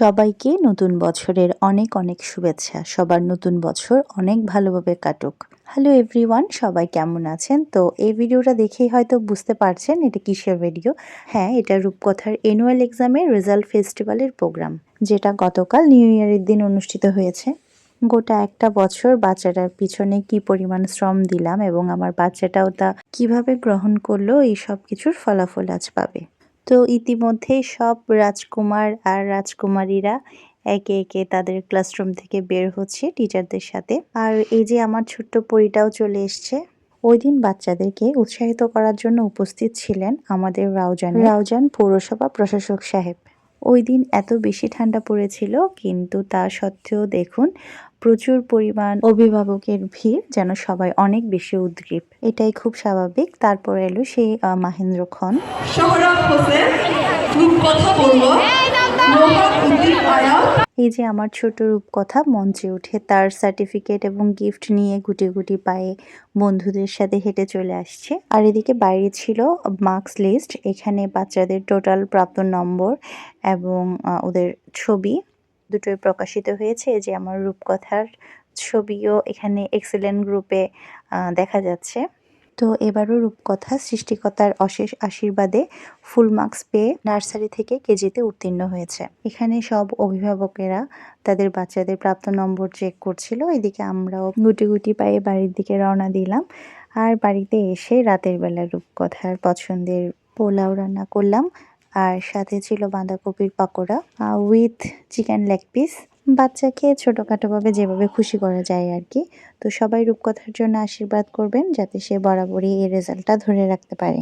সবাইকে নতুন বছরের অনেক অনেক শুভেচ্ছা। সবার নতুন বছর অনেক ভালোভাবে কাটুক। হ্যালো এভরিওয়ান, সবাই কেমন আছেন? তো এই ভিডিওটা দেখেই হয়তো বুঝতে পারছেন এটা কিসের ভিডিও। হ্যাঁ, এটা রূপকথার অ্যানুয়াল এক্সামের রেজাল্ট ফেস্টিভ্যালের প্রোগ্রাম, যেটা গতকাল নিউ ইয়ারের দিন অনুষ্ঠিত হয়েছে। গোটা একটা বছর বাচ্চাটার পিছনে কি পরিমাণ শ্রম দিলাম এবং আমার বাচ্চাটাও তা কিভাবে গ্রহণ করলো, এই সব কিছুর ফলাফল আজ পাবে। তো ইতিমধ্যেই সব রাজকুমার আর রাজকুমারীরা একে একে তাদের ক্লাসরুম থেকে বের হচ্ছে টিচারদের সাথে। আর এই যে আমার ছোট্ট পরীটাও চলে এসছে। ওই দিন বাচ্চাদেরকে উৎসাহিত করার জন্য উপস্থিত ছিলেন আমাদের রাউজান পৌরসভা প্রশাসক সাহেব। ওই দিন এত বেশি ঠান্ডা পড়েছিল, কিন্তু তা সত্ত্বেও দেখুন প্রচুর পরিমাণ অভিভাবকের ভিড়, যেন সবাই অনেক বেশি উদ্গ্রীব। এটাই খুব স্বাভাবিক। তারপর এলো সেই মাহেন্দ্র খন। এই যে আমার ছোট রূপকথা মঞ্চে উঠে তার সার্টিফিকেট এবং গিফট নিয়ে গুটি গুটি পায়ে বন্ধুদের সাথে হেঁটে চলে আসছে। আর এদিকে বাইরে ছিল মার্কস লিস্ট। এখানে বাচ্চাদের টোটাল প্রাপ্ত নম্বর এবং ওদের ছবি দুটোই প্রকাশিত হয়েছে। এই যে আমার রূপকথার ছবিও এখানে এক্সেলেন্ট গ্রুপে দেখা যাচ্ছে। তো এবারও রূপকথা সৃষ্টিকর্তার অশেষ আশীর্বাদে ফুল মার্কস পেয়ে নার্সারি থেকে কেজিতে উত্তীর্ণ হয়েছে। এখানে সব অভিভাবকেরা তাদের বাচ্চাদের প্রাপ্ত নম্বর চেক করছিল। এদিকে আমরাও গুটি গুটি পায়ে বাড়ির দিকে রওনা দিলাম। আর বাড়িতে এসে রাতের বেলা রূপকথার পছন্দের পোলাও রান্না করলাম। আর সাথে ছিল বাঁধাকপির pakora with chicken leg piece. বাচ্চাকে ছোটখাটোভাবে যেভাবে খুশি করা যায় আর কি। তো সবাই রূপকথার জন্য আশীর্বাদ করবেন যাতে সে বরাবরই এই রেজাল্টটা ধরে রাখতে পারে।